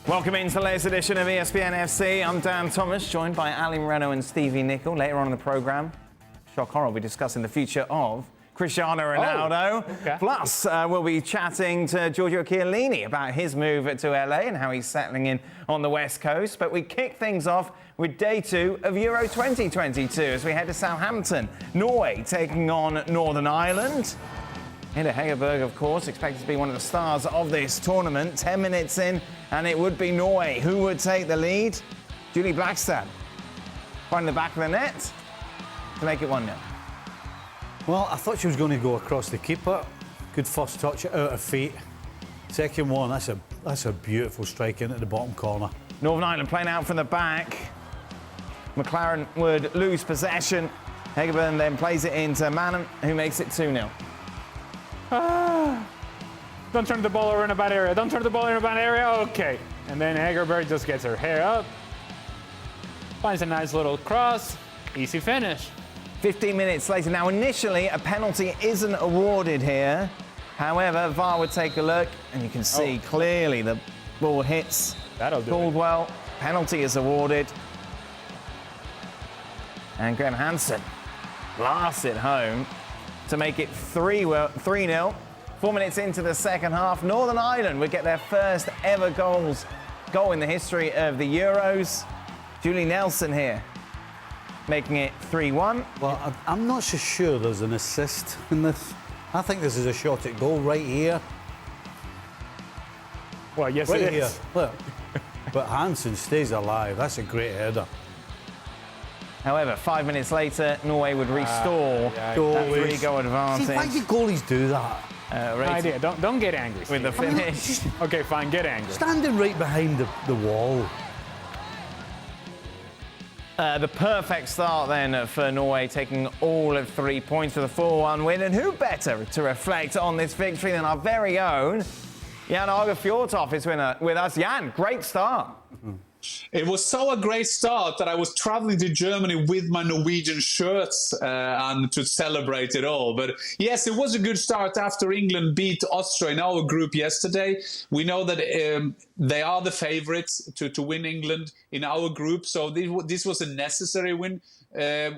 Welcome into the latest edition of ESPN FC. I'm Dan Thomas, joined by Ali Moreno and Stevie Nicol. Later on in the programme, shock horror, we'll be discussing the future of Cristiano Ronaldo. Okay. Plus, we'll be chatting to Giorgio Chiellini about his move to LA and how he's settling in on the West Coast. But we kick things off with day 2 of Euro 2022 as we head to Southampton. Norway taking on Northern Ireland. Hidde Hegerberg, of course, expected to be one of the stars of this tournament. 10 minutes in, and it would be Norway who would take the lead. Julie Blackstad finding the back of the net to make it 1-0. Well, I thought she was going to go across the keeper. Good first touch out her feet. Second one, that's a beautiful strike in at the bottom corner. Northern Ireland playing out from the back. McLaren would lose possession. Hegerberg then plays it into Manon, who makes it 2-0. Don't turn the ball over in a bad area. Don't turn the ball in a bad area. Okay. And then Hegerberg just gets her hair up. Finds a nice little cross. Easy finish. 15 minutes later. Now, initially, a penalty isn't awarded here. However, VAR would take a look, and you can see clearly the ball hits Caldwell. Penalty is awarded. And Graham Hansen blasts it home to make it 3-0. 4 minutes into the second half, Northern Ireland would get their first ever goal in the history of the Euros. Julie Nelson here, making it 3-1. Well, I'm not so sure there's an assist in this. I think this is a shot at goal right here. Well, yes, Right it here, is. look. But Hansen stays alive. That's a great header. However, 5 minutes later, Norway would restore that 3-goal advantage. See, why do goalies do that? Idea. Don't get angry, with the Steve. finish. Okay, fine, get angry. Standing right behind the wall. The perfect start then for Norway, taking all of 3 points for the 4-1 win. And who better to reflect on this victory than our very own Jan Aage Fjortoft is with us. Jan, great start. It was so a great start that I was traveling to Germany with my Norwegian shirts and to celebrate it all. But yes, it was a good start after England beat Austria in our group yesterday. We know that they are the favourites to win England in our group. So this was a necessary win.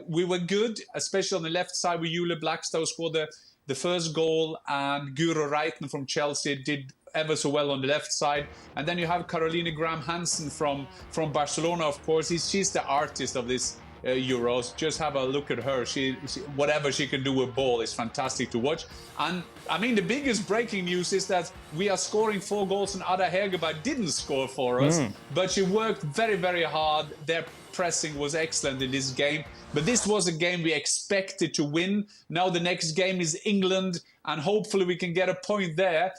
We were good, especially on the left side with Julie Blackstad, who scored the first goal, and Guro Reiten from Chelsea did ever so well on the left side. And then you have Caroline Graham Hansen from Barcelona, of course. She's the artist of this Euros. Just have a look at her. She whatever she can do with ball is fantastic to watch. And I mean, the biggest breaking news is that we are scoring 4 goals and Aage Fjortoft didn't score for us, but she worked very, very hard. Their pressing was excellent in this game. But this was a game we expected to win. Now the next game is England, and hopefully we can get a point there.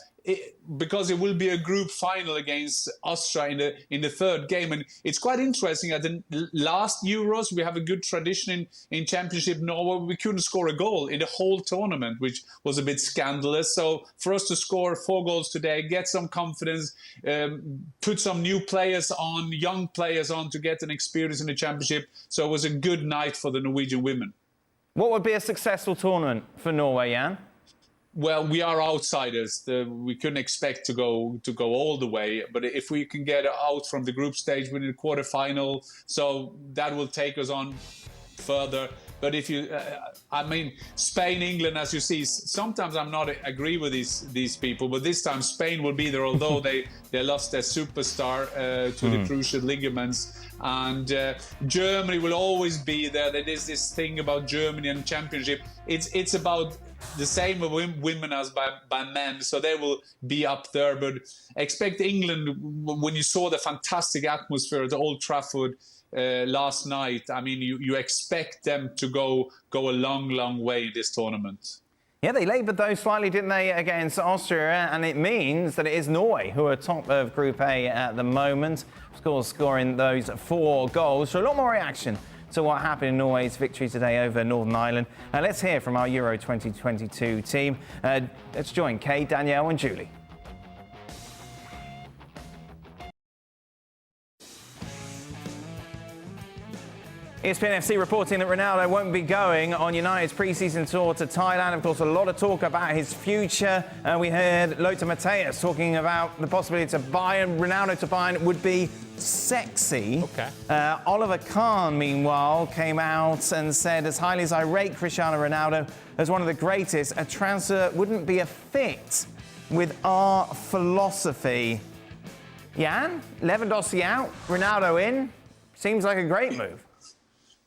Because it will be a group final against Austria in the third game. And it's quite interesting. At the last Euros, we have a good tradition in Championship Norway. We couldn't score a goal in the whole tournament, which was a bit scandalous. So for us to score 4 goals today, get some confidence, put some new players on, young players on to get an experience in the Championship. So it was a good night for the Norwegian women. What would be a successful tournament for Norway, Jan? Well, we are outsiders. We couldn't expect to go all the way. But if we can get out from the group stage within the quarterfinal, so that will take us on further. But if you, I mean, Spain, England, as you see, sometimes I'm not agree with these people, but this time Spain will be there, although they lost their superstar to the cruciate ligaments. And Germany will always be there. There is this thing about Germany and Championship. It's about the same with women as by men, so they will be up there. But expect England, when you saw the fantastic atmosphere at Old Trafford last night, I mean, you expect them to go a long way in this tournament. Yeah, they laboured those slightly, didn't they, against Austria? And it means that it is Norway who are top of Group A at the moment, scoring those 4 goals. So a lot more reaction to what happened in Norway's victory today over Northern Ireland. Let's hear from our Euro 2022 team. Let's join Kay, Danielle and Julie. ESPN FC reporting that Ronaldo won't be going on United's pre-season tour to Thailand. Of course, a lot of talk about his future. We heard Lothar Matthäus talking about the possibility to Ronaldo to Bayern would be sexy. Okay. Oliver Kahn, meanwhile, came out and said, as highly as I rate Cristiano Ronaldo as one of the greatest, a transfer wouldn't be a fit with our philosophy. Jan, Lewandowski out, Ronaldo in. Seems like a great move.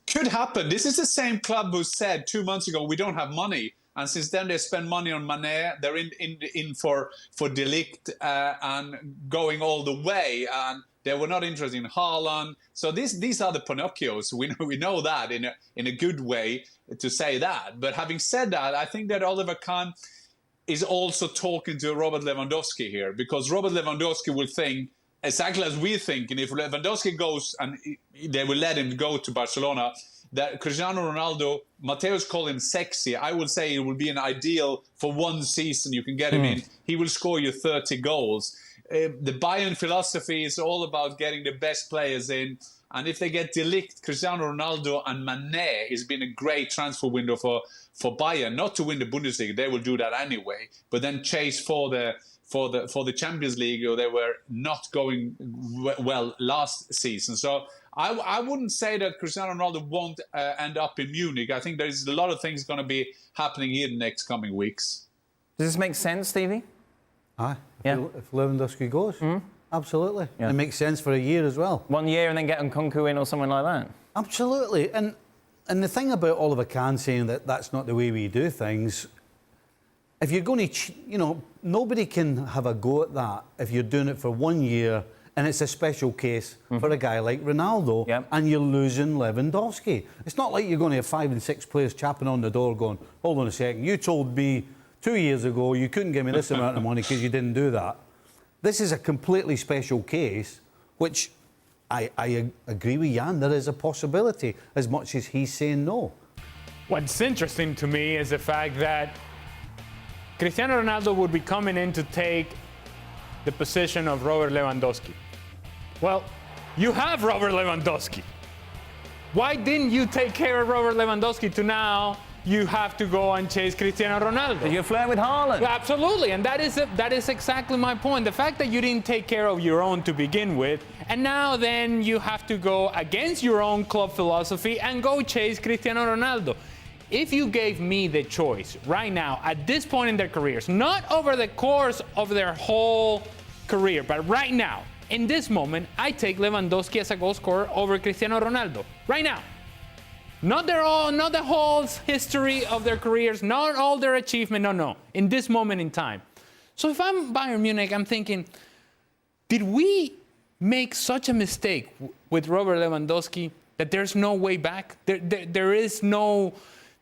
Could happen. This is the same club who said 2 months ago, we don't have money. And since then, they spend money on Mané. They're in for De Ligt and going all the way. And they were not interested in Haaland. So these are the Pinocchios. We know that in a good way to say that. But having said that, I think that Oliver Kahn is also talking to Robert Lewandowski here. Because Robert Lewandowski will think, exactly as we think, and if Lewandowski goes and they will let him go to Barcelona, that Cristiano Ronaldo, Matthäus called him sexy. I would say it would be an ideal for one season. You can get him in. He will score you 30 goals. The Bayern philosophy is all about getting the best players in. And if they get De Ligt, Cristiano Ronaldo and Mané, it's been a great transfer window for Bayern. Not to win the Bundesliga, they will do that anyway. But then chase for the Champions League, or they were not going well last season. So I wouldn't say that Cristiano Ronaldo won't end up in Munich. I think there's a lot of things going to be happening here in the next coming weeks. Does this make sense, Stevie? Aye. Yeah. If Lewandowski goes, absolutely. Yeah. It makes sense for a year as well. 1 year and then get Nkunku in or something like that? Absolutely. And the thing about Oliver Kahn saying that that's not the way we do things, if you're going to, nobody can have a go at that if you're doing it for 1 year and it's a special case for a guy like Ronaldo and you're losing Lewandowski. It's not like you're going to have 5 and 6 players chapping on the door going, hold on a second, you told me 2 years ago you couldn't give me this amount of money because you didn't do that. This is a completely special case, which I agree with Jan, there is a possibility as much as he's saying no. What's interesting to me is the fact that Cristiano Ronaldo would be coming in to take the position of Robert Lewandowski. Well, you have Robert Lewandowski. Why didn't you take care of Robert Lewandowski to now you have to go and chase Cristiano Ronaldo? You're flirting with Haaland. Absolutely, and that is exactly my point. The fact that you didn't take care of your own to begin with, and now then you have to go against your own club philosophy and go chase Cristiano Ronaldo. If you gave me the choice right now, at this point in their careers, not over the course of their whole career, but right now, in this moment, I take Lewandowski as a goal scorer over Cristiano Ronaldo. Right now. Not the whole history of their careers, not all their achievement, no. In this moment in time. So if I'm Bayern Munich, I'm thinking, did we make such a mistake with Robert Lewandowski that there's no way back? There is no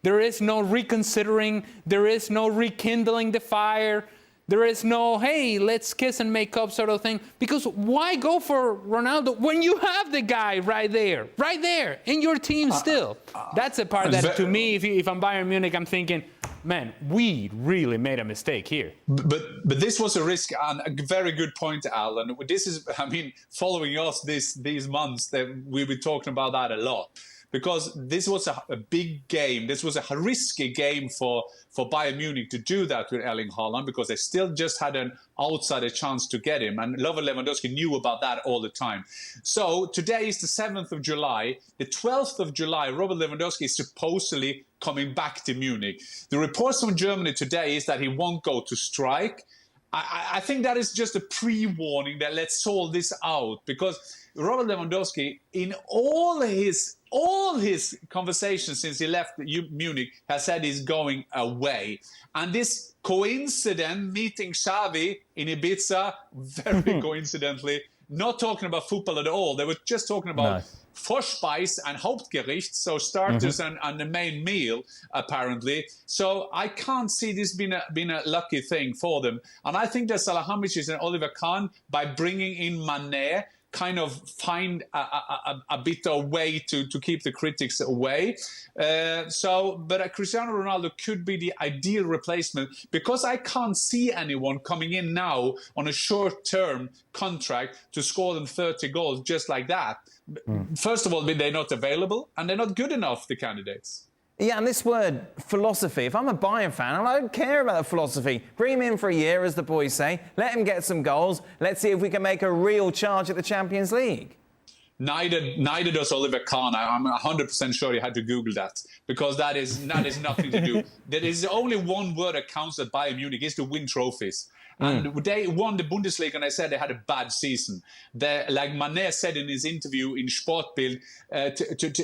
reconsidering. There is no rekindling the fire. There is no, hey, let's kiss and make up sort of thing. Because why go for Ronaldo when you have the guy right there, in your team still? That's the part that, to me, if I'm Bayern Munich, I'm thinking, man, we really made a mistake here. But this was a risk, and a very good point, Alan. This is, following us these months, that we've been talking about that a lot. Because this was a big game. This was a risky game for Bayern Munich to do that with Erling Haaland, because they still just had an outsider chance to get him. And Robert Lewandowski knew about that all the time. So today is the 7th of July. The 12th of July, Robert Lewandowski is supposedly coming back to Munich. The reports from Germany today is that he won't go to strike. I think that is just a pre-warning that let's sort this out, because Robert Lewandowski, in all his conversations since he left Munich, has said he's going away. And this coincident meeting Xavi in Ibiza, very coincidentally, not talking about football at all. They were just talking about Vorspeise and Hauptgericht, so starters and the main meal, apparently. So I can't see this being a lucky thing for them. And I think that Salihamidzic and Oliver Kahn, by bringing in Mané, kind of find a bit of way to keep the critics away. But Cristiano Ronaldo could be the ideal replacement, because I can't see anyone coming in now on a short-term contract to score them 30 goals just like that. First of all, they're not available, and they're not good enough, the candidates. Yeah, and this word, philosophy, if I'm a Bayern fan, I don't care about the philosophy. Bring him in for a year, as the boys say. Let him get some goals. Let's see if we can make a real charge at the Champions League. Neither does Oliver Kahn. I'm 100% sure you had to Google that, because that is nothing to do. There is only one word that counts at Bayern Munich, is to win trophies. And they won the Bundesliga, and I said they had a bad season. Like Mané said in his interview in Sportbild,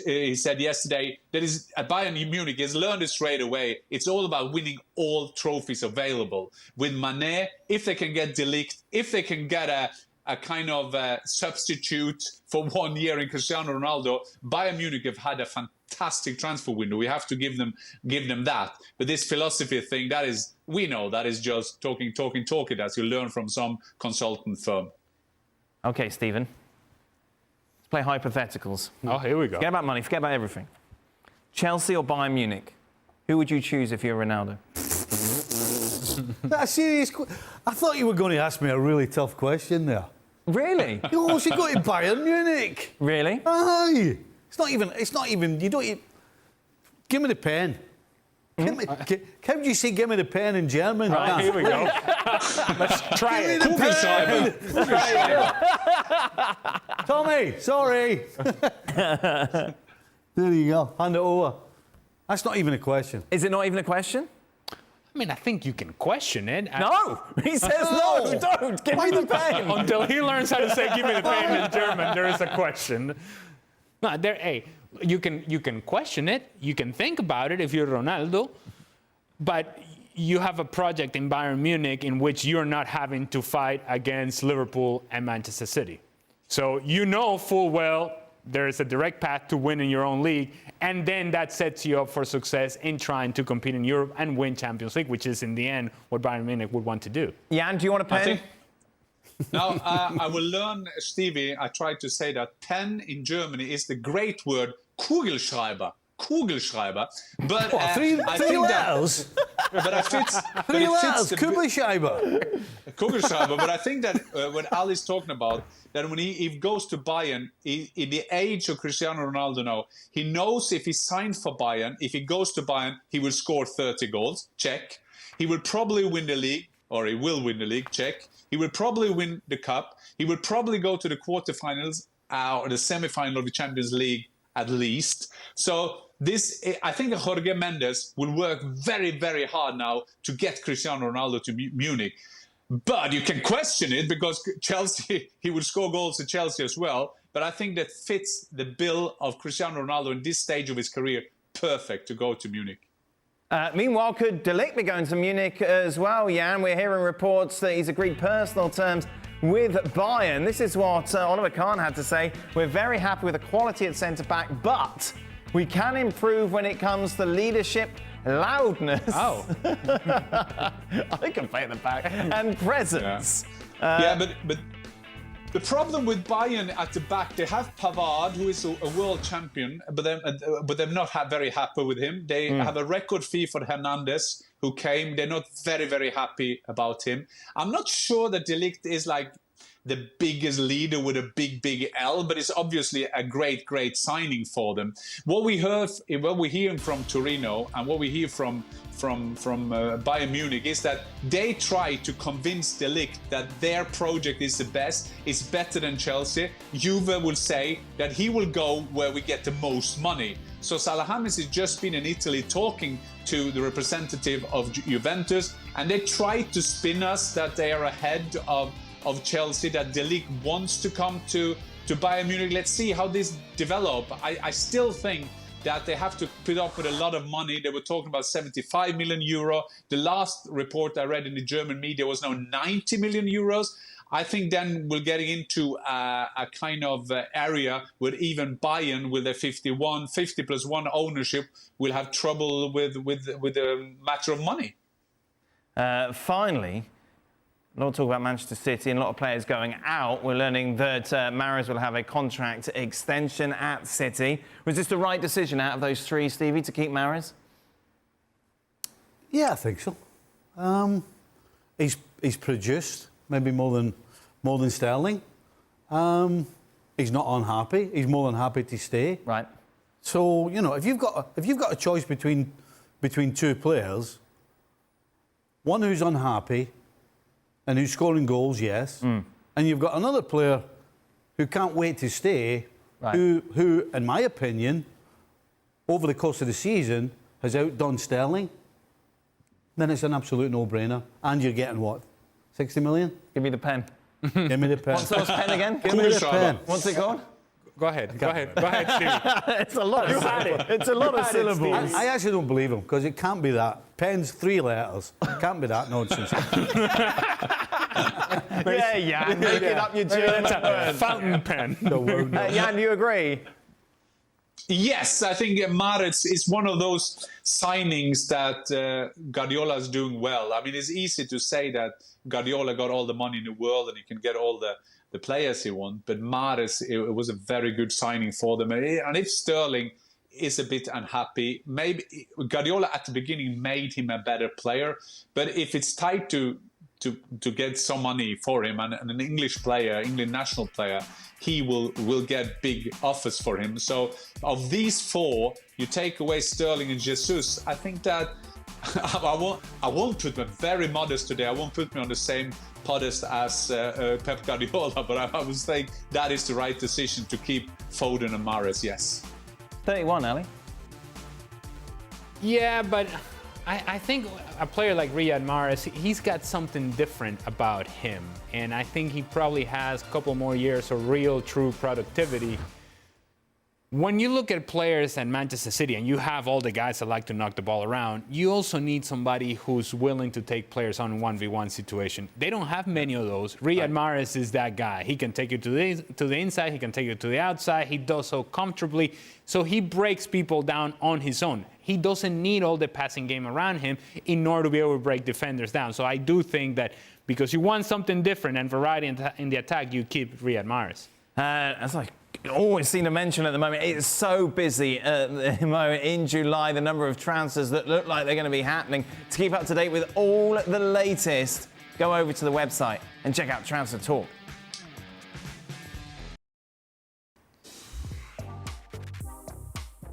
he said yesterday, that is at Bayern Munich, he's learned it straight away. It's all about winning all trophies available. With Mané, if they can get De Ligt, if they can get a kind of substitute for 1 year in Cristiano Ronaldo, Bayern Munich have had a fantastic transfer window. We have to give them that. But this philosophy thing, we know that is just talking, as you learn from some consultant firm. Okay, Stephen. Let's play hypotheticals. Oh, here we go. Forget about money, forget about everything. Chelsea or Bayern Munich? Who would you choose if you're Ronaldo? That's serious. I thought you were going to ask me a really tough question there. Really? Oh, she got to Bayern Munich. Really? Aye. It's not even, you don't, give me the pen. How would you say give me the pen in German? Right, here we go. Let's try it. Tommy, sorry. There you go. Hand it over. That's not even a question. Is it not even a question? I mean, I think you can question it. No! He says no! Don't! Give me the pen! Until he learns how to say "give me the pen" in German, there is a question. No, you can question it. You can think about it if you're Ronaldo, but you have a project in Bayern Munich in which you're not having to fight against Liverpool and Manchester City. So you know full well there is a direct path to win in your own league, and then that sets you up for success in trying to compete in Europe and win Champions League, which is in the end what Bayern Munich would want to do. Jan, do you want a pen? Now, I will learn, Stevie, I tried to say that pen in Germany is the great word Kugelschreiber. Kugelschreiber. But Three letters? But it fits. Three letters, Kugelschreiber. Kugelschreiber. But I think that what Ali is talking about, that when he goes to Bayern, in the age of Cristiano Ronaldo now, he knows if he signed for Bayern, if he goes to Bayern, he will score 30 goals. Check. He will probably win the league, or he will win the league. Check. He will probably win the cup. He will probably go to the quarterfinals or the semi-final of the Champions League at least. So I think Jorge Mendes will work very, very hard now to get Cristiano Ronaldo to Munich. But you can question it, because Chelsea, he would score goals at Chelsea as well. But I think that fits the bill of Cristiano Ronaldo in this stage of his career perfect to go to Munich. Meanwhile, could De Ligt be going to Munich as well, Jan? We're hearing reports that he's agreed personal terms with Bayern. This is what Oliver Kahn had to say. We're very happy with the quality at centre-back, but we can improve when it comes to leadership, loudness. Oh. I can play at the back. And presence. Yeah, but the problem with Bayern at the back, they have Pavard, who is a world champion, but they're not very happy with him. They have a record fee for Hernandez, who came. They're not very, very happy about him. I'm not sure that De Ligt is like the biggest leader with a big L, but it's obviously a great signing for them. What we hear from Torino and what we hear from Bayern Munich is that they try to convince De Ligt that their project is the best, it's better than Chelsea. Juve will say that he will go where we get the most money. So Salahamis has just been in Italy talking to the representative of Juventus, and they try to spin us that they are ahead of Chelsea, that De Ligt wants to come to Bayern Munich. Let's see how this develops. I still think that they have to put up with a lot of money. They were talking about 75 million euro. The last report I read in the German media was now 90 million euros. I think then we're getting into a kind of area where even Bayern, with their 50+1 ownership, will have trouble with the matter of money. Finally, A lot of talk about Manchester City and a lot of players going out. We're learning that Mahrez will have a contract extension at City. Was this the right decision out of those three, Stevie, to keep Mahrez? Yeah, I think so. He's produced maybe more than Sterling. He's not unhappy. He's more than happy to stay. Right. So if you've got a choice between two players, one who's unhappy and who's scoring goals, yes, and you've got another player who can't wait to stay, right, who, in my opinion, over the course of the season has outdone Sterling, then it's an absolute no-brainer. And you're getting what? 60 million? Give me the pen. Give me the pen. What's those pen again? Give me the pen. What's it called? Go ahead, Steve. It's a lot of syllables. It's a lot of syllables. I actually don't believe him, because it can't be that. Pen's 3 letters. It can't be that nonsense. Yeah, make it up your German. Fountain pen. Jan, you agree? Yes, I think Mahrez is one of those signings that Guardiola is doing well. I mean, it's easy to say that Guardiola got all the money in the world and he can get all the players he wants, but Mahrez, it was a very good signing for them. And if Sterling is a bit unhappy, maybe Guardiola at the beginning made him a better player, but if it's tight to get some money for him and an English player, England national player, he will get big offers for him. So of these 4, you take away Sterling and Jesus, I think that I won't put them very modest today. I won't put me on the same pedestal as Pep Guardiola, but I would think that is the right decision to keep Foden and Mahrez, yes. 31, Ali. Yeah, but I think a player like Riyad Mahrez, he's got something different about him. And I think he probably has a couple more years of real, true productivity. When you look at players at Manchester City and you have all the guys that like to knock the ball around, you also need somebody who's willing to take players on 1v1 situation. They don't have many of those. Riyad Mahrez is that guy. He can take you to the inside, he can take you to the outside, he does so comfortably. So he breaks people down on his own. He doesn't need all the passing game around him in order to be able to break defenders down. So I do think that because you want something different and variety in the attack, you keep Riyad Mahrez. As I always seem to mention at the moment, it's so busy at the moment in July, the number of transfers that look like they're going to be happening. To keep up to date with all the latest, go over to the website and check out Transfer Talk.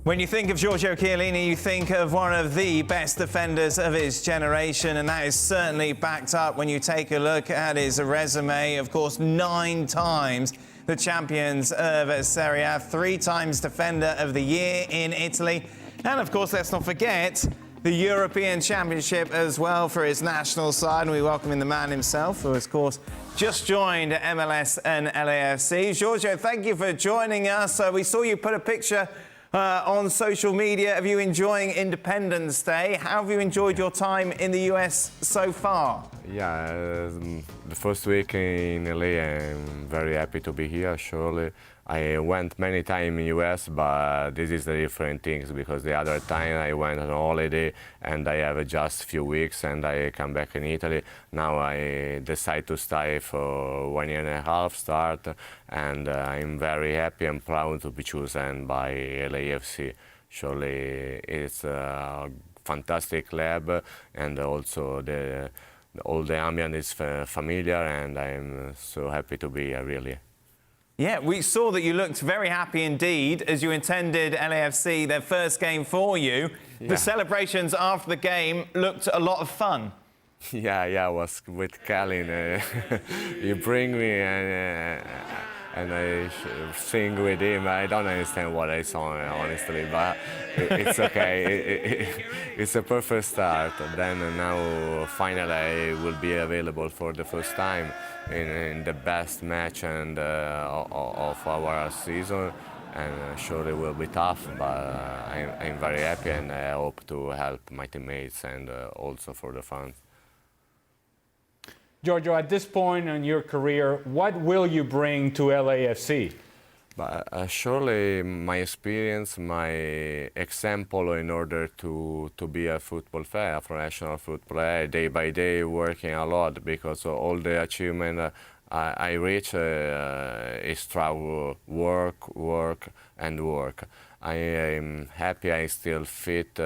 When you think of Giorgio Chiellini, you think of one of the best defenders of his generation, and that is certainly backed up when you take a look at his resume. Of course, 9 times the champions of Serie A, 3 times Defender of the Year in Italy. And of course, let's not forget the European Championship as well for his national side. And we welcome in the man himself, who, of course, just joined MLS and LAFC. Giorgio, thank you for joining us. We saw you put a picture on social media of you enjoying Independence Day. How have you enjoyed your time in the US so far? Yeah, the first week in LA, I'm very happy to be here, surely. I went many times in US, but this is the different things, because the other time I went on holiday and I have just a few weeks and I come back in Italy. Now I decide to stay for 1 year and a half start, and I'm very happy and proud to be chosen by LAFC. Surely it's a fantastic lab, and also all the ambient is familiar, and I'm so happy to be here, really. Yeah, we saw that you looked very happy indeed as you attended LAFC, their first game for you. Yeah. The celebrations after the game looked a lot of fun. Yeah, I was with Colin. You bring me and I sing with him. I don't understand what I saw, honestly, but it's okay. It's a perfect start. Then now finally I will be available for the first time in the best match and of our season, and sure it will be tough, but I'm very happy, and I hope to help my teammates and also for the fans. Giorgio, at this point in your career, what will you bring to LAFC? But surely my experience, my example in order to be a football player, a professional football player, day by day working a lot, because all the achievement I reach is through work and work. I am happy I still fit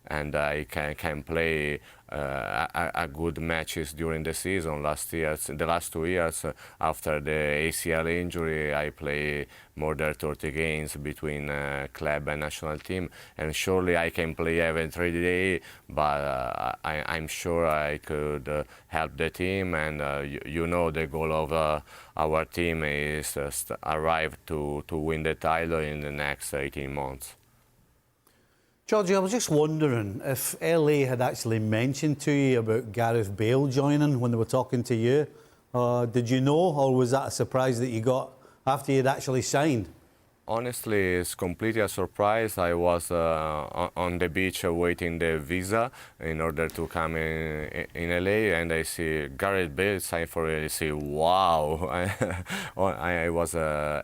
and I can play a good matches during the season. The last 2 years after the ACL injury, I play more than 30 games between club and national team, and surely I can play every 3 days, but I'm sure I could help the team, and you know the goal of our team is arrive to win the title in the next 18 months. Giorgio, I was just wondering if LA had actually mentioned to you about Gareth Bale joining when they were talking to you. Did you know, or was that a surprise that you got after you'd actually signed? Honestly, it's completely a surprise. I was on the beach waiting the visa in order to come in LA, and I see Gareth Bale sign for it. I say, wow! I was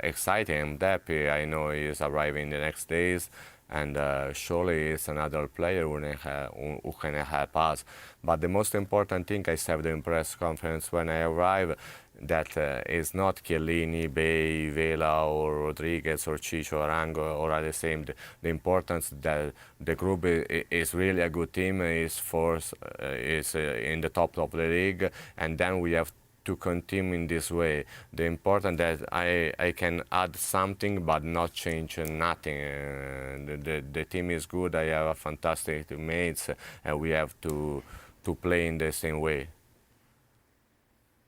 excited and happy. I know he's arriving the next days, and surely it's another player who can help us. But the most important thing I said in the press conference when I arrived, that is not Chiellini, Bay, Vela, or Rodriguez, or Chicho, or Arango, or are the same. The importance that the group is really a good team, is in the top of the league, and then we have to continue in this way. The important that I can add something but not change nothing. The team is good, I have a fantastic teammates, and we have to play in the same way.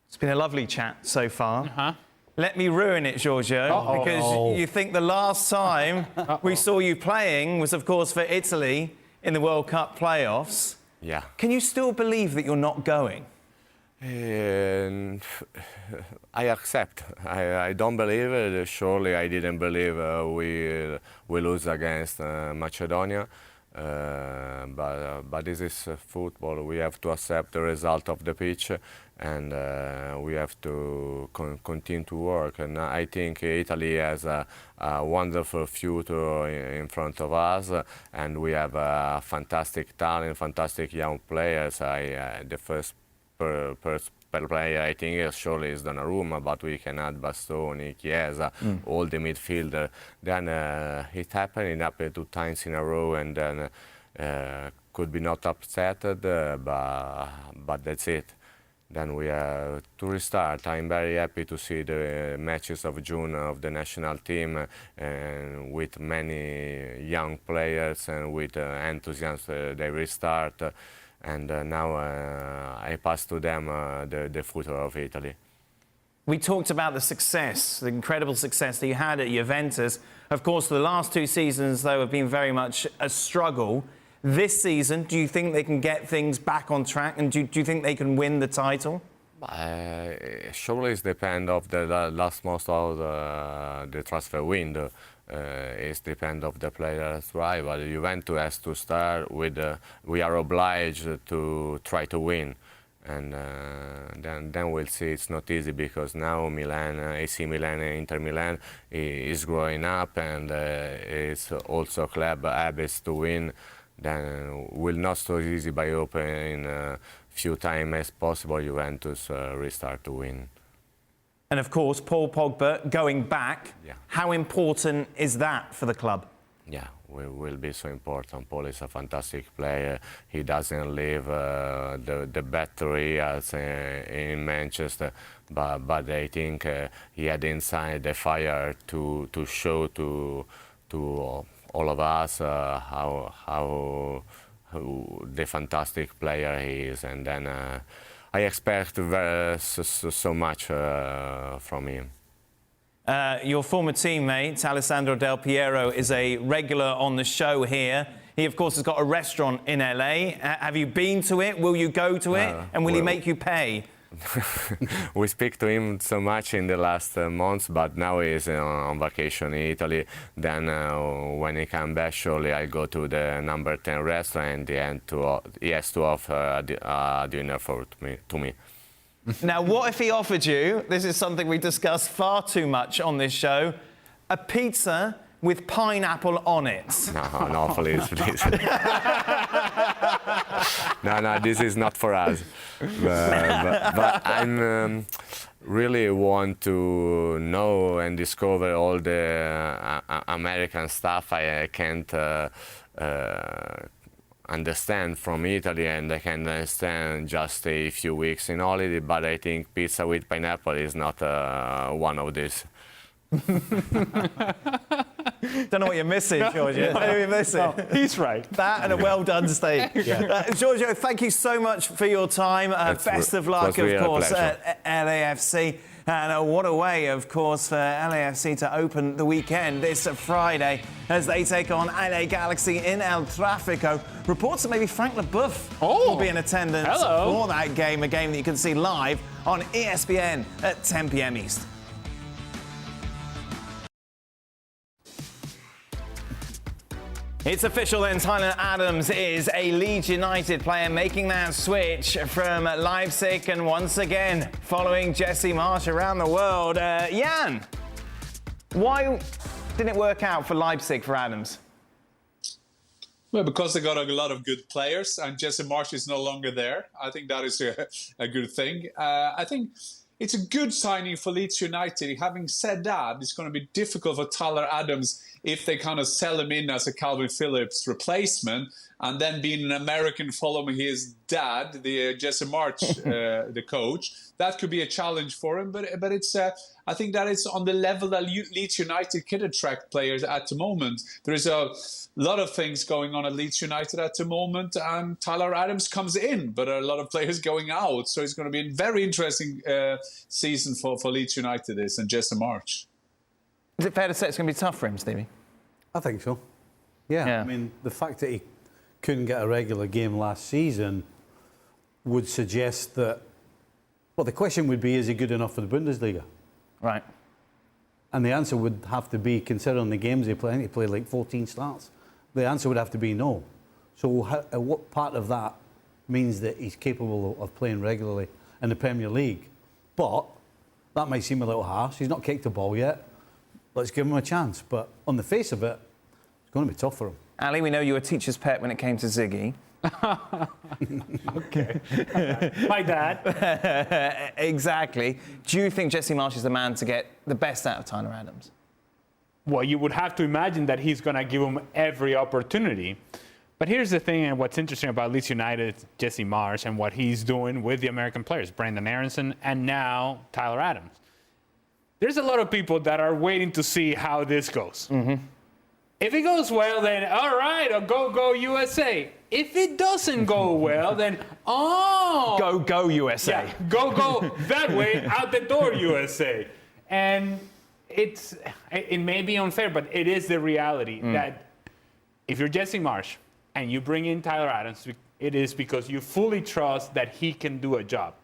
It's been a lovely chat so far. Let me ruin it, Giorgio, because you think the last time we saw you playing was, of course, for Italy in the World Cup playoffs. Yeah. Can you still believe that you're not going? I accept. I don't believe it. Surely I didn't believe we lose against Macedonia. But this is football. We have to accept the result of the pitch, and we have to continue to work. And I think Italy has a wonderful future in front of us, and we have a fantastic talent, fantastic young players. The first player I think surely is Donnarumma, but we can add Bastoni, Chiesa, all the midfielder. Then it happened 2 times in a row, and then could be not upset, but that's it. Then we have to restart. I'm very happy to see the matches of June of the national team, and with many young players and with enthusiasm they restart. And now I pass to them the future of Italy. We talked about the success, the incredible success that you had at Juventus. Of course, the last 2 seasons, though, have been very much a struggle. This season, do you think they can get things back on track, and do you think they can win the title? Surely it depends of the last month of the transfer window. It depends of the players' rival. Juventus has to start with. We are obliged to try to win, and then we'll see. It's not easy because now Milan, AC Milan, and Inter Milan is growing up, and it's also club habits to win. Then will not so easy by opening few times as possible. Juventus restart to win. And of course, Paul Pogba going back. Yeah. How important is that for the club? Yeah, will be so important. Paul is a fantastic player. He doesn't leave the battery as in Manchester, but I think he had inside the fire to show to all of us how the fantastic player he is, and then I expect so much from him. Your former teammate, Alessandro Del Piero, is a regular on the show here. He, of course, has got a restaurant in LA. Have you been to it? Will you go to it? And will he make you pay? We speak to him so much in the last months, but now he's on vacation in Italy. Then when he comes back, surely I go to the number 10 restaurant, and he has to offer a dinner to me. Now, what if he offered you, this is something we discuss far too much on this show, a pizza with pineapple on it. No, please. No, this is not for us. But I'm really want to know and discover all the American stuff I can't understand from Italy, and I can understand just a few weeks in holiday, but I think pizza with pineapple is not one of these. Don't know what you're missing, Giorgio. Don't know what you're missing. No, he's right. That and a well-done steak. Giorgio, thank you so much for your time. Best of luck, of course, at LAFC. And what a way, of course, for LAFC to open the weekend this Friday as they take on LA Galaxy in El Tráfico. Reports that maybe Frank Leboeuf will be in attendance for that game, a game that you can see live on ESPN at 10 p.m. East. It's official then, Tyler Adams is a Leeds United player making that switch from Leipzig, and once again following Jesse Marsch around the world. Jan, why didn't it work out for Leipzig for Adams? Well, because they got a lot of good players and Jesse Marsch is no longer there. I think that is a good thing. I think it's a good signing for Leeds United. Having said that, it's going to be difficult for Tyler Adams if they kind of sell him in as a Calvin Phillips replacement, and then being an American following his dad, the Jesse Marsch, the coach. That could be a challenge for him, but it's I think that it's on the level that Leeds United can attract players at the moment. There is a lot of things going on at Leeds United at the moment, and Tyler Adams comes in, but a lot of players going out. So it's going to be a very interesting season for Leeds United and Jesse Marsch. Is it fair to say it's going to be tough for him, Stevie? I think so. Yeah. I mean, the fact that he couldn't get a regular game last season would suggest that, well, the question would be, is he good enough for the Bundesliga? Right. And the answer would have to be, considering the games he played like 14 starts, the answer would have to be no. So what part of that means that he's capable of playing regularly in the Premier League? But that might seem a little harsh. He's not kicked the ball yet. Let's give him a chance. But on the face of it, it's going to be tough for him. Ali, we know you were teacher's pet when it came to Ziggy. Okay. My dad. Exactly. Do you think Jesse Marsch is the man to get the best out of Tyler Adams? Well, you would have to imagine that he's going to give him every opportunity. But here's the thing, and what's interesting about Leeds United, Jesse Marsch, and what he's doing with the American players, Brandon Aronson, and now Tyler Adams. There's a lot of people that are waiting to see how this goes. Mm-hmm. If it goes well, then all right, go USA. If it doesn't go well, then go USA. Yeah, go that way, out the door USA. And it may be unfair, but it is the reality that if you're Jesse Marsch and you bring in Tyler Adams, it is because you fully trust that he can do a job.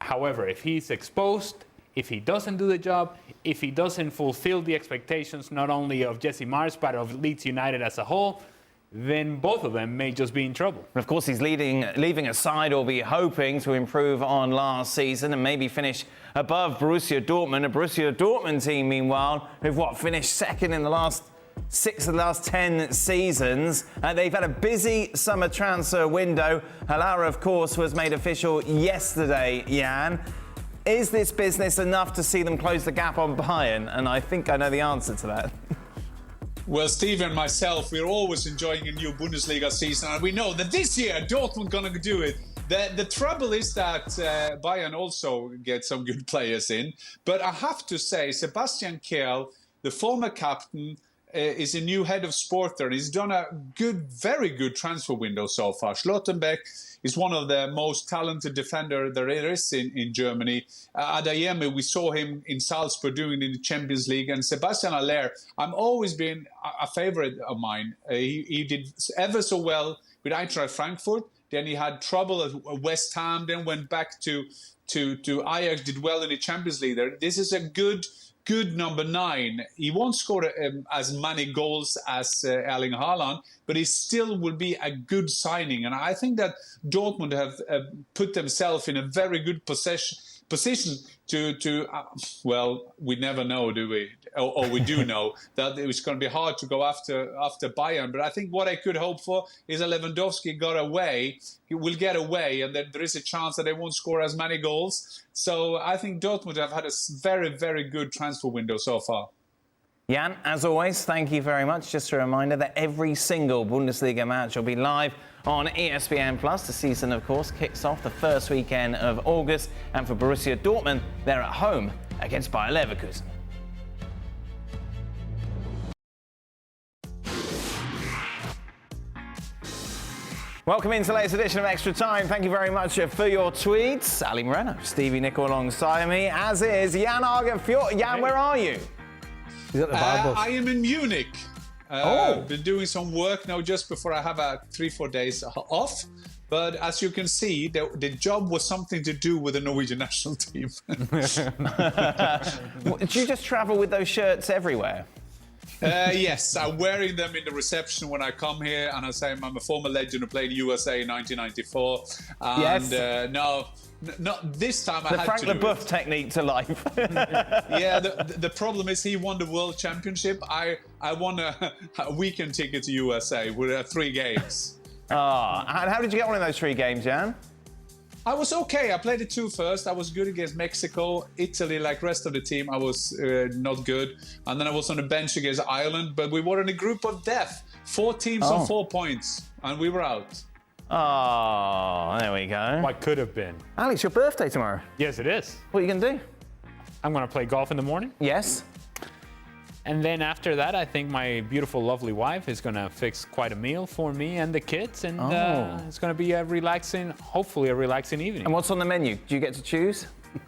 However, if he's exposed, if he doesn't do the job, if he doesn't fulfill the expectations not only of Jesse Marsch but of Leeds United as a whole, then both of them may just be in trouble. And of course, he's leaving a side or be hoping to improve on last season and maybe finish above Borussia Dortmund. A Borussia Dortmund team, meanwhile, who've finished second in the last 6 of the last 10 seasons. They've had a busy summer transfer window. Haller, of course, was made official yesterday, Jan. Is this business enough to see them close the gap on Bayern? And I think I know the answer to that. Well, Steve and myself, we're always enjoying a new Bundesliga season, and we know that this year Dortmund gonna do it. The trouble is that Bayern also gets some good players in, but I have to say, Sebastian Kehl, the former captain, is a new head of sport there, and he's done a very good transfer window so far. Schlotterbeck is one of the most talented defender there is in Germany. Adeyemi, we saw him in Salzburg doing it in the Champions League. And Sebastian Haller, I've always been a favorite of mine. He did ever so well with Eintracht Frankfurt. Then he had trouble at West Ham, then went back to Ajax, did well in the Champions League there. This is a good number 9. He won't score as many goals as Erling Haaland, but he still will be a good signing. And I think that Dortmund have put themselves in a very good position well, we never know, do we? Or we do know that it's going to be hard to go after Bayern. But I think what I could hope for is that Lewandowski he will get away, and that there is a chance that they won't score as many goals. So I think Dortmund have had a very, very good transfer window so far. Jan, as always, thank you very much. Just a reminder that every single Bundesliga match will be live on ESPN+. The season, of course, kicks off the first weekend of August. And for Borussia Dortmund, they're at home against Bayer Leverkusen. Welcome into the latest edition of Extra Time. Thank you very much for your tweets. Ali Moreno, Stevie Nicol alongside me, as is Aage Fjortoft. Jan, where are you? He's at the barbers. I am in Munich. Been doing some work now just before I have 3-4 days off. But as you can see, the job was something to do with the Norwegian national team. Did you just travel with those shirts everywhere? Yes, I'm wearing them in the reception when I come here, and I say I'm a former legend who played USA in 1994. And Yes. no, not this time. I The had Frank to do Leboeuf it. technique to life. Yeah, the problem is he won the World Championship. I won a weekend ticket to USA with 3 games. And how did you get on in those 3 games, Jan? I was okay. I played the 2 first. I was good against Mexico. Italy, like rest of the team, I was not good. And then I was on the bench against Ireland. But we were in a group of death. 4 teams on 4 points. And we were out. Oh, there we go. What could have been. Alex, your birthday tomorrow. Yes, it is. What are you going to do? I'm going to play golf in the morning. Yes. And then after that, I think my beautiful, lovely wife is going to fix quite a meal for me and the kids. And it's going to be hopefully a relaxing evening. And what's on the menu? Do you get to choose?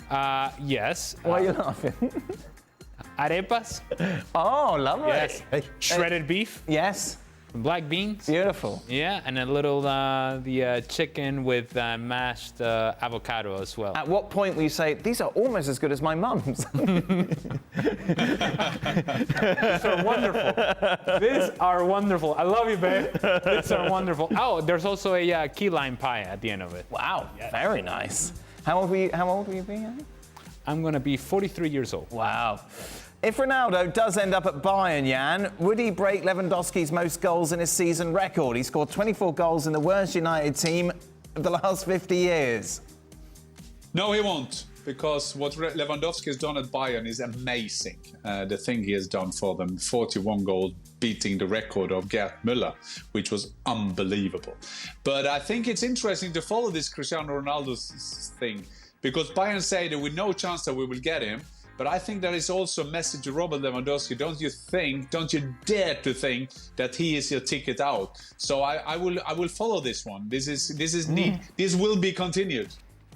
Yes. Why are you laughing? Arepas. Oh, lovely. Yes. Shredded beef. Yes. Black beans. Beautiful. Yeah, and a little the chicken with mashed avocado as well. At what point will you say, these are almost as good as my mum's? These are wonderful. These are wonderful. I love you, babe. These are wonderful. Oh, there's also a key lime pie at the end of it. Wow, very nice. How old will you be? Andy? I'm going to be 43 years old. Wow. If Ronaldo does end up at Bayern, Jan, would he break Lewandowski's most goals in his season record? He scored 24 goals in the worst United team of the last 50 years. No, he won't. Because what Lewandowski has done at Bayern is amazing. The thing he has done for them, 41 goals, beating the record of Gerd Müller, which was unbelievable. But I think it's interesting to follow this Cristiano Ronaldo's thing, because Bayern say there with no chance that we will get him. But I think there is also a message to Robert Lewandowski. Don't you dare to think that he is your ticket out. So I will follow this one. This will be continued.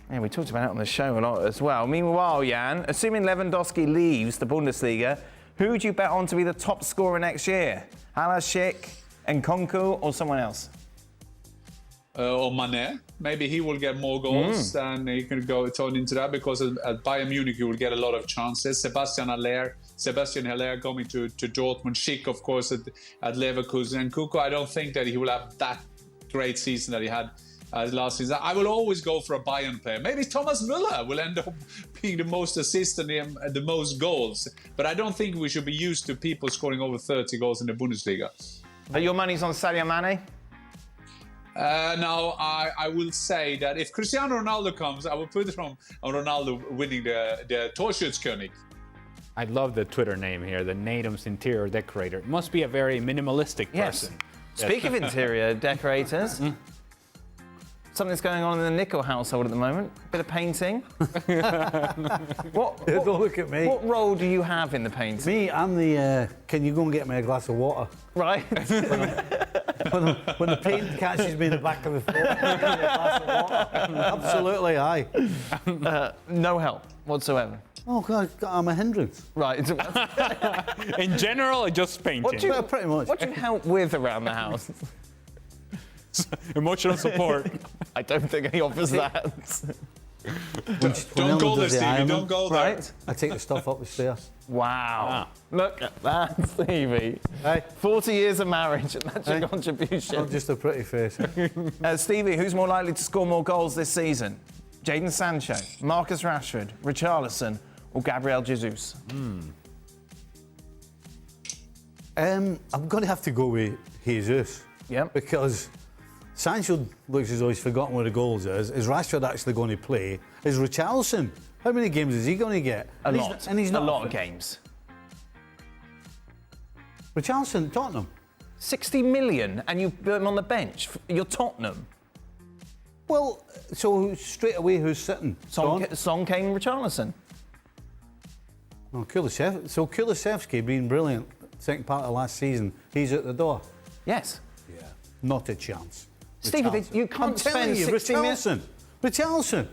Yeah, we talked about it on the show a lot as well. Meanwhile, Jan, assuming Lewandowski leaves the Bundesliga, who would you bet on to be the top scorer next year? Halasik, Nkunku, or someone else? Or Mané. Maybe he will get more goals and he can go turn into that, because at Bayern Munich he will get a lot of chances. Sebastian Haller coming to Dortmund. Schick, of course, at Leverkusen. And Kuko, I don't think that he will have that great season that he had last season. I will always go for a Bayern player. Maybe Thomas Müller will end up being the most assists and the most goals. But I don't think we should be used to people scoring over 30 goals in the Bundesliga. But your money's on Sadio Mane? No, I will say that if Cristiano Ronaldo comes, I will put it on Ronaldo winning the Torschützkönig. I love the Twitter name here, the Natum's interior decorator. Must be a very minimalistic person. Speak of interior decorators, something's going on in the Nicol household at the moment. Bit of painting. Don't look at me. What role do you have in the painting? Me, I'm the, can you go and get me a glass of water? Right. When the paint catches me in the back of the throat, give me a glass of water. Absolutely, aye. No help whatsoever. Oh, God, I'm a hindrance. Right. In general, just painting. Pretty much. What do you help with around the house? Emotional support. I don't think he offers that. Don't go there, Stevie. Don't go there. Right? I take the stuff up the stairs. Wow. Look at that, Stevie. Hey. 40 years of marriage, and that's your Hey. contribution. Not just a pretty face. Stevie, who's more likely to score more goals this season? Jadon Sancho, Marcus Rashford, Richarlison, or Gabriel Jesus? I'm going to have to go with Jesus. Yep. Because Sancho looks as though he's forgotten where the goals is. Is Rashford actually going to play? Is Richarlison? How many games is he going to get? A And lot. And he's not a lot of games. Richarlison, Tottenham. 60 million, and you put him on the bench. You're Tottenham. Well, so straight away, who's sitting? Son, Kane, Richarlison. Oh, Kulusevski being brilliant second part of last season. He's at the door. Yes. Yeah. Not a chance. Stevie, Richarlison. you can't I'm telling spend you, 60 million. Richarlison.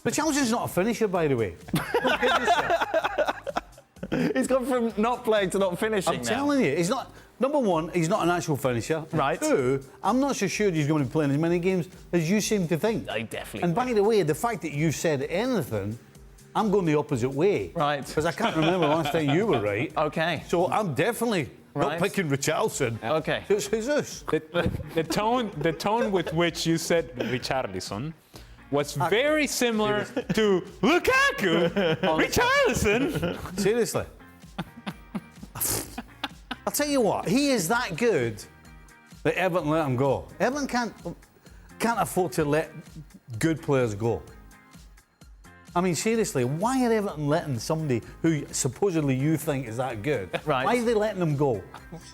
Richarlison's not a finisher, by the way. He's gone from not playing to not finishing I'm now. telling you, he's not. Number one, he's not an actual finisher. Right. Two, I'm not so sure he's going to be playing as many games as you seem to think. I definitely And by the way, the fact that you said anything, I'm going the opposite way. Right. Because I can't remember last time you were right. Okay. So I'm definitely Right. not picking Richarlison. Okay. So it's Jesus. The tone with which you said Richarlison was very similar to Lukaku, Richarlison. Seriously. I'll tell you what, he is that good that Everton let him go. Everton can't afford to let good players go. I mean, seriously, why are Everton letting somebody who supposedly you think is that good? Right. Why are they letting them go?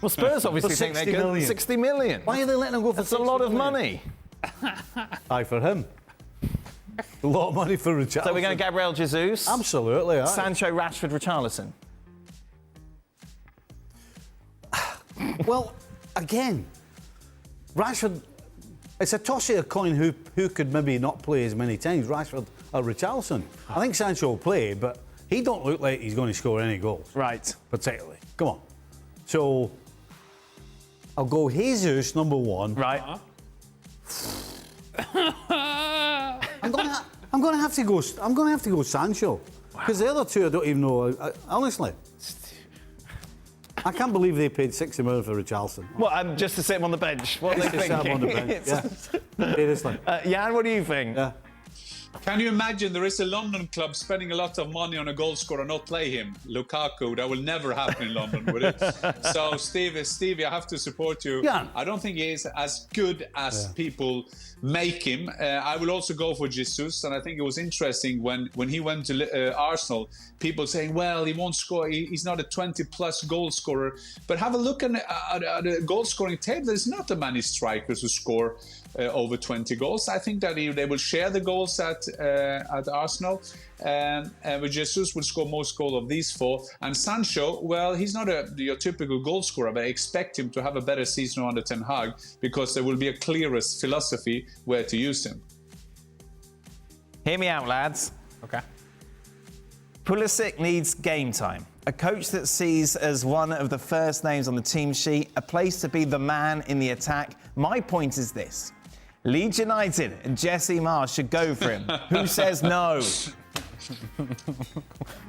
Well, Spurs obviously For think they're 60 good. million. 60 million. Why are they letting them go for That's a 60 lot of million? money. Aye, for him. A lot of money for Richarlison. So we're going to Gabriel Jesus. Absolutely, aye. Sancho, Rashford, Richarlison. Well, again, Rashford, it's a toss of a coin who could maybe not play as many times, Rashford or Richarlison. I think Sancho will play, but he don't look like he's going to score any goals. Right. Particularly. Come on. So, I'll go Jesus, number one. Right. I'm going to have to go Sancho. Because the other two I don't even know. Honestly. I can't believe they paid 60 million for Richarlison. Well, just to sit him on the bench. What are they Just to have him on the thinking? bench. Yeah. Seriously. Jan, what do you think? Yeah. Can you imagine there is a London club spending a lot of money on a goal scorer and not play him, Lukaku? That will never happen in London, would it? So, Stevie, I have to support you. Yeah. I don't think he is as good as people make him. I will also go for Jesus, and I think it was interesting when he went to Arsenal, people saying, well, he won't score, he's not a 20-plus goal scorer. But have a look at the goal-scoring table. There's not that many strikers who score over 20 goals. I think that they will share the goals at Arsenal, and Jesus will score most goals of these four. And Sancho, well, he's not your typical goal scorer, but I expect him to have a better season under Ten Hag because there will be a clearest philosophy where to use him. Hear me out, lads. Okay. Pulisic needs game time. A coach that sees as one of the first names on the team sheet, a place to be the man in the attack. My point is this. Leeds United and Jesse Marsch should go for him. Who says no?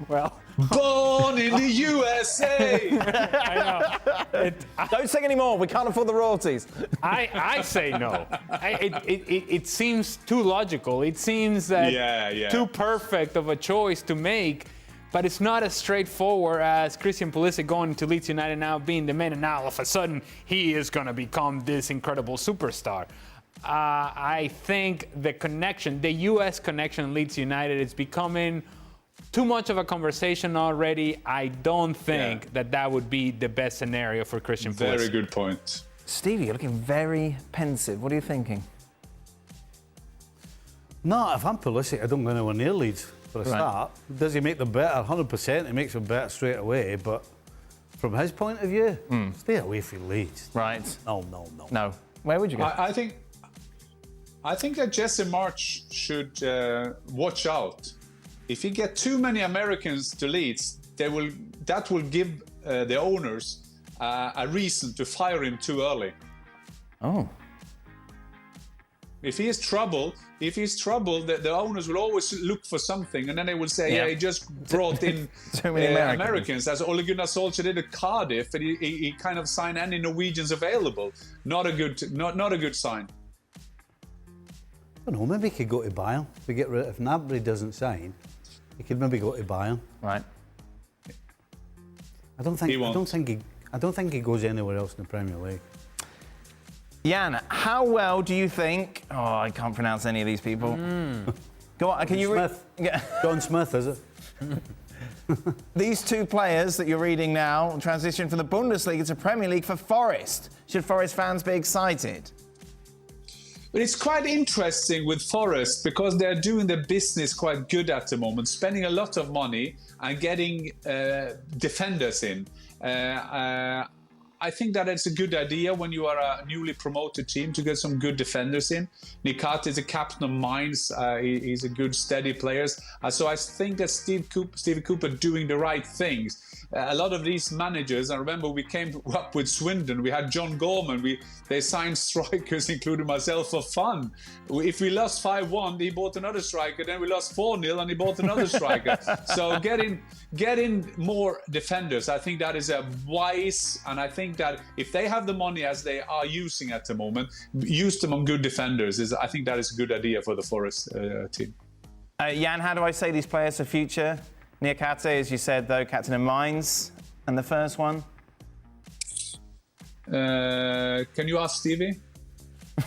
Well, Born in the USA! I know. Don't sing anymore. We can't afford the royalties. I say no. It seems too logical. It seems that too perfect of a choice to make. But it's not as straightforward as Christian Pulisic going to Leeds United now, being the man, and now all of a sudden he is going to become this incredible superstar. I think the connection, the U.S. connection Leeds United is becoming too much of a conversation already. I don't think that would be the best scenario for Christian Pulisic. Very good point. Stevie, you're looking very pensive. What are you thinking? No, if I'm Pulisic, I don't go anywhere near Leeds for a start. Does he make them better? 100%. He makes them better straight away. But from his point of view, stay away from Leeds. Right. No. No. Where would you go? I think that Jesse Marsch should watch out. If he get too many Americans to Leeds, that will give the owners a reason to fire him too early. Oh. If he's trouble, the owners will always look for something, and then they will say, "Yeah, he just brought in Too many Americans." As Ole Gunnar Solskjaer did at Cardiff, and he kind of signed any Norwegians available. Not a good sign. I don't know, maybe he could go to Bayern. If Gnabry doesn't sign, he could maybe go to Bayern. Right. I don't think he goes anywhere else in the Premier League. Jan, how well do you think? Oh, I can't pronounce any of these people. Go on, can you read? John Smith, is it? These two players that you're reading now transition from the Bundesliga to Premier League for Forest. Should Forest fans be excited? But it's quite interesting with Forest because they're doing their business quite good at the moment, spending a lot of money and getting defenders in. I think that it's a good idea when you are a newly promoted team to get some good defenders in. Nikate is a captain of Mainz. He's a good, steady player. So I think that Stevie Cooper doing the right things. A lot of these managers, I remember we came up with Swindon. We had John Gorman. They signed strikers, including myself, for fun. If we lost 5-1, he bought another striker. Then we lost 4-0, and he bought another striker. So getting more defenders, I think that is a wise, and I think that if they have the money as they are using at the moment, use them on good defenders. I think that is a good idea for the Forest team. Jan, how do I say these players for future? Nikate, as you said, though, captain of Mainz. And the first one? Can you ask Stevie?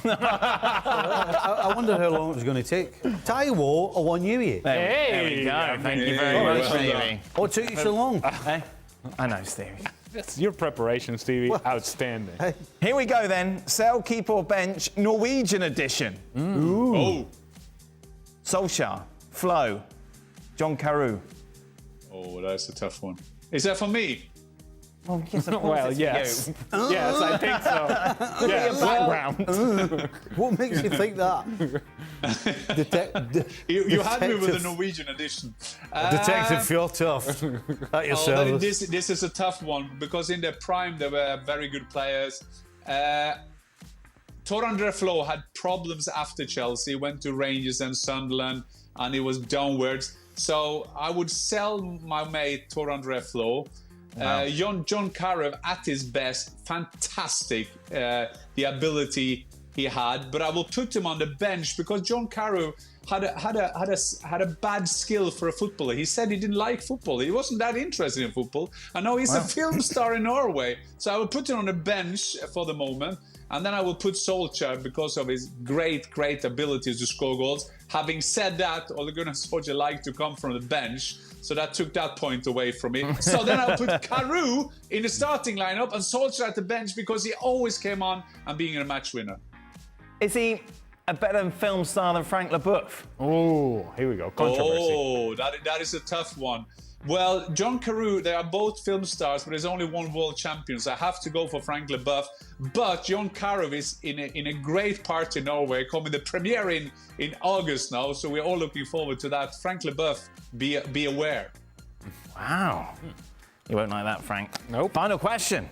I wonder how long it was going to take. Taiwo or Wanyuyi? There we go. Thank you very much, Stevie. What took you so long? I know, Stevie. That's your preparation, Stevie. Outstanding. Here we go then. Sell, keep or bench, Norwegian edition. Ooh. Oh. Solskjaer, Flo, John Carew. Oh, that's a tough one. Is that for me? Well, yes, of course. Well, it's yes. for you. Yes, I think so. Yes. Background. What makes you think that? You had me with the Norwegian edition. Detective Fjortoft at your service. This is a tough one because in their prime they were very good players. Tor André Flo had problems after Chelsea, went to Rangers and Sunderland, and it was downwards. So I would sell my mate Tor André Flo. Wow. John Carew at his best, fantastic the ability he had, but I will put him on the bench because John Carew had a bad skill for a footballer. He said he didn't like football. He wasn't that interested in football. I know he's a film star in Norway, so I will put him on the bench for the moment. And then I will put Solskjaer because of his great abilities to score goals. Having said that, Ole Gunnar Solskjaer liked to come from the bench, so that took that point away from me. So then I'll put Carew in the starting lineup and Solskjaer at the bench because he always came on and being a match winner. Is he a better film star than Frank Leboeuf? Oh, here we go. Controversy. Oh, that is a tough one. Well, John Carew, they are both film stars, but there's only one world champion, so I have to go for Frank Leboeuf. But John Carew is in a great part in Norway, coming the premiere in August now, so we're all looking forward to that. Frank Leboeuf, be aware. Wow. You won't like that, Frank. Nope. Final question.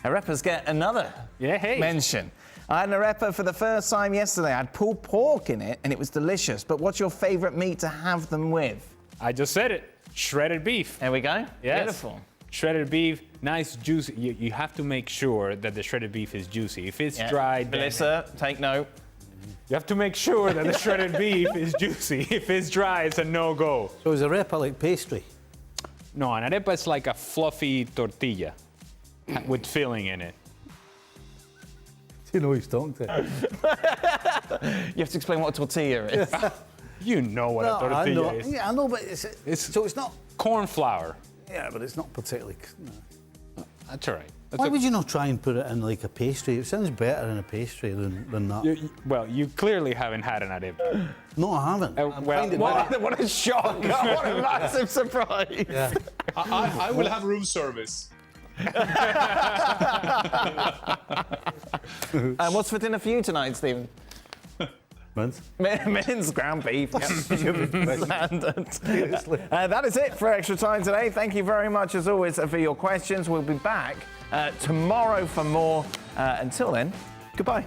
Arepas get another mention. I had an arepa for the first time yesterday. I had pulled pork in it, and it was delicious. But what's your favourite meat to have them with? I just said it. Shredded beef. There we go. Yes. Beautiful. Shredded beef, nice, juicy. You have to make sure that the shredded beef is juicy. If it's dry, Melissa, take note. You have to make sure that the shredded beef is juicy. If it's dry, it's a no-go. So is arepa like pastry? No, an arepa is like a fluffy tortilla with filling in it. Do you know who he's talking to? You have to explain what a tortilla is. You know what a tortilla is. Yeah, I know, but so it's not corn flour. Yeah, but it's not particularly. No. That's all right. Why would you not try and put it in like a pastry? It sounds better in a pastry than that. Well, you clearly haven't had an arepa. No, I haven't. What a shock! What a massive surprise! Yeah. I will have room service. And what's for dinner for you tonight, Stephen? Mince ground beef. That is it for Extra Time today. Thank you very much, as always, for your questions. We'll be back tomorrow for more. Until then, goodbye.